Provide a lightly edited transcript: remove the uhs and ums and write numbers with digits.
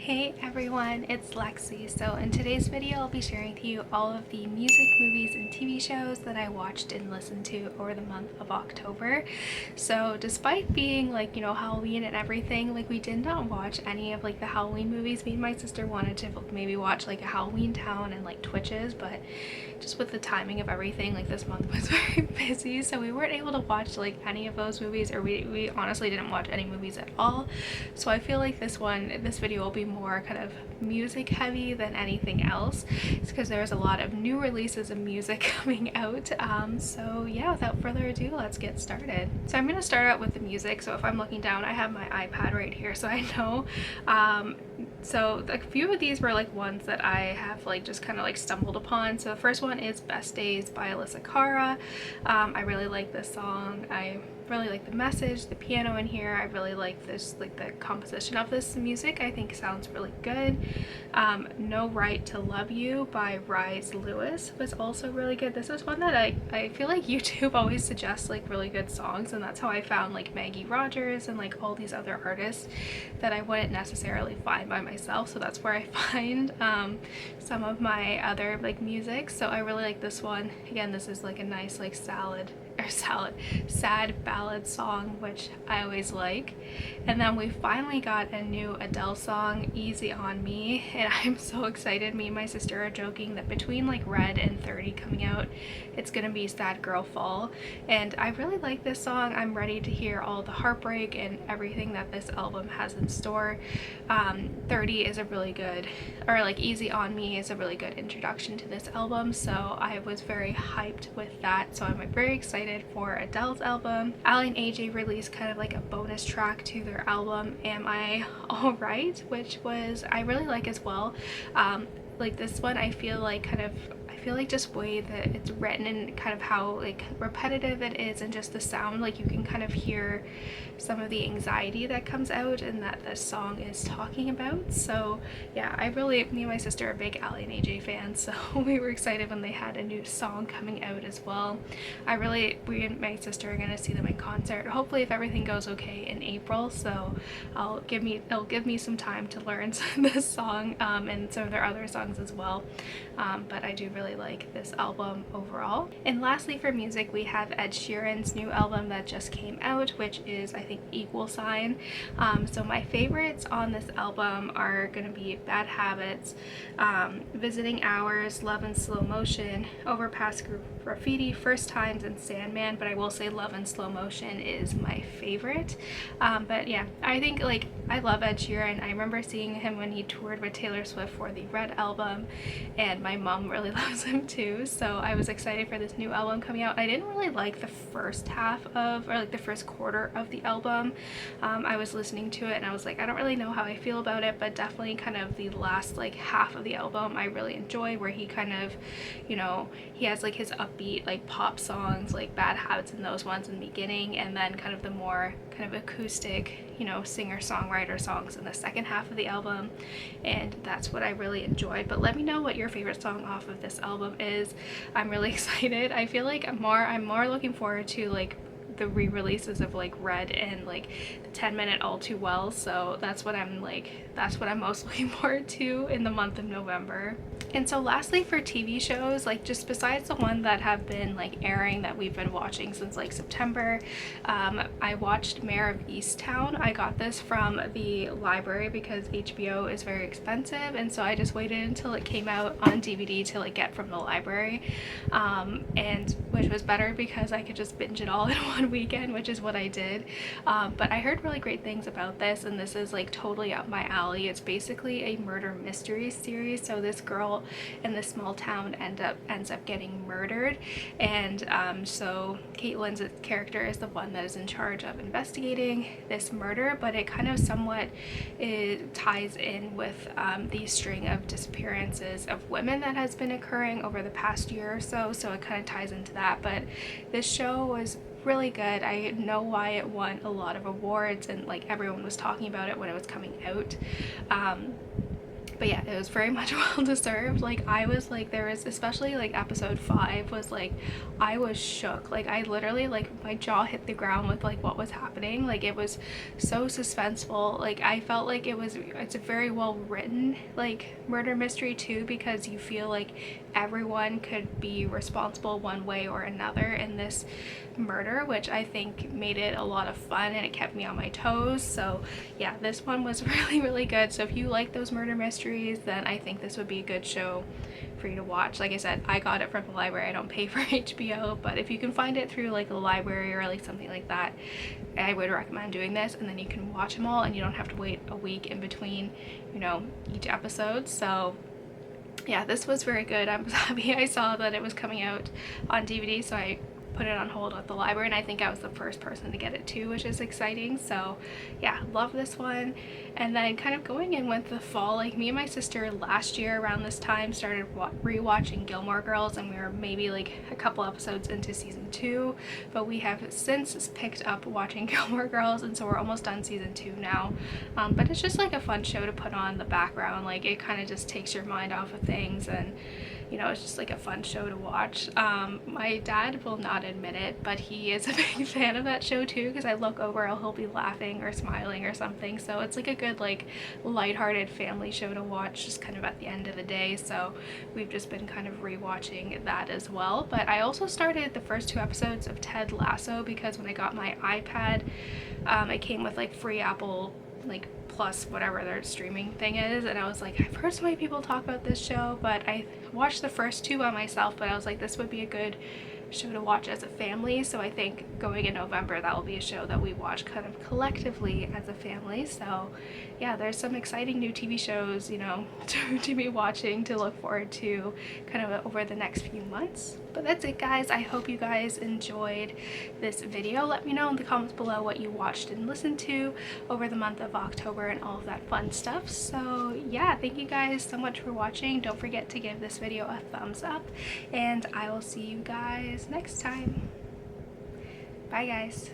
Hey everyone, it's Lexie. So in today's video I'll be sharing with you all of the music, movies, and TV shows that I watched and listened to over the month of October. So despite being Halloween and everything, we did not watch any of the Halloween movies. Me and my sister wanted to maybe watch a Halloween Town and Twitches, but just with the timing of everything, this month was very busy, so we weren't able to watch any of those movies, or we honestly didn't watch any movies at all. So I feel like this video will be more kind of music heavy than anything else. It's because there's a lot of new releases of music coming out. So yeah, without further ado, let's get started. So I'm going to start out with the music. So if I'm looking down, I have my iPad right here, so I know. So a few of these were ones that I have just kind of stumbled upon. So the first one is Best Days by Alessia Cara. I really like this song. I really like the message, the piano in here. I really like this, the composition of this music. I think sounds really good. No Right to Love You by Rhys was also really good. This is one that I feel like YouTube always suggests really good songs, and that's how I found Maggie Rogers and all these other artists that I wouldn't necessarily find by myself. So that's where I find some of my other music. So I really like this one. Again, this is a nice sad ballad song, which I always like. And then we finally got a new Adele song, Easy on Me, and I'm so excited. Me and my sister are joking that between Red and 30 coming out, it's gonna be Sad Girl Fall, and I really like this song. I'm ready to hear all the heartbreak and everything that this album has in store. 30 is a really good, or Easy on Me is a really good introduction to this album, so I was very hyped with that. So I'm very excited for Adele's album. Aly and AJ released kind of a bonus track to their album, Am I Alright, which was I really like as well. This one, I feel just way that it's written and kind of how repetitive it is, and just the sound, you can kind of hear some of the anxiety that comes out and that the song is talking about. So yeah, me and my sister are big Aly and AJ fans, so we were excited when they had a new song coming out as well. We and my sister are gonna see them in concert, hopefully if everything goes okay, in April, so it'll give me some time to learn this song and some of their other songs as well. But I do really like this album overall. And lastly, for music, we have Ed Sheeran's new album that just came out, which is, I think, Equal Sign. So my favorites on this album are gonna be Bad Habits, Visiting Hours, Love in Slow Motion, Overpass Graffiti, First Times, and Sandman. But I will say Love in Slow Motion is my favorite. But yeah, I think I love Ed Sheeran. I remember seeing him when he toured with Taylor Swift for the Red album, and my mom really loves him too, so I was excited for this new album coming out. I didn't really like the first half of, or the first quarter of the album. I was listening to it and I was I don't really know how I feel about it, but definitely kind of the last half of the album I really enjoy, where he kind of, he has his upbeat pop songs Bad Habits and those ones in the beginning, and then kind of the more kind of acoustic, singer-songwriter songs in the second half of the album, and that's what I really enjoyed. But let me know what your favorite song off of this album is. I'm really excited. I feel I'm more looking forward to the re-releases of Red and the 10-minute All Too Well, so that's what I'm most looking forward to in the month of November. And so lastly, for TV shows, just besides the one that have been airing that we've been watching since September, I watched Mare of Easttown. I got this from the library because HBO is very expensive, and so I just waited until it came out on DVD to get from the library, and which was better because I could just binge it all in one weekend, which is what I did. But I heard really great things about this, and this is totally up my alley. It's basically a murder mystery series. So this girl in this small town ends up getting murdered, and so Kate Winslet's character is the one that is in charge of investigating this murder, but it kind of somewhat ties in with the string of disappearances of women that has been occurring over the past year or so, so it kind of ties into that. But this show was really good. I know why it won a lot of awards, and everyone was talking about it when it was coming out. But yeah, it was very much well deserved. Like, I was like, there was especially like episode 5 was like, I was shook. Like, I literally, like, my jaw hit the ground with like what was happening. Like, it was so suspenseful. Like, I felt like it's a very well written like murder mystery too, because you feel like everyone could be responsible one way or another in this murder, which I think made it a lot of fun and it kept me on my toes. So yeah, this one was really, really good. So if you like those murder mysteries, then I think this would be a good show for you to watch. Like I said, I got it from the library. I don't pay for HBO, but if you can find it through like a library or like something like that, I would recommend doing this, and then you can watch them all and you don't have to wait a week in between, you know, each episode. So yeah, this was very good. I'm happy I saw that it was coming out on DVD, so I put it on hold at the library, and I think I was the first person to get it too, which is exciting. So yeah, love this one. And then kind of going in with the fall, like me and my sister last year around this time started rewatching Gilmore Girls, and we were maybe like a couple episodes into season 2, but we have since picked up watching Gilmore Girls, and so we're almost done season 2 now. But it's just like a fun show to put on in the background. Like, it kind of just takes your mind off of things, and you know, it's just like a fun show to watch. My dad will not admit it, but he is a big fan of that show too, because I look over and he'll be laughing or smiling or something. So it's like a good like lighthearted family show to watch just kind of at the end of the day. So we've just been kind of rewatching that as well. But I also started the first 2 episodes of Ted Lasso, because when I got my iPad, it came with like free Apple like Plus whatever their streaming thing is, and I was like, I've heard so many people talk about this show, but I watched the first 2 by myself, but I was like, this would be a good show to watch as a family. So I think going in November, that will be a show that we watch kind of collectively as a family. So yeah, there's some exciting new TV shows, you know, to be watching, to look forward to kind of over the next few months. But that's it, guys. I hope you guys enjoyed this video. Let me know in the comments below what you watched and listened to over the month of October and all of that fun stuff. So yeah, thank you guys so much for watching. Don't forget to give this video a thumbs up, and I will see you guys next time. Bye, guys.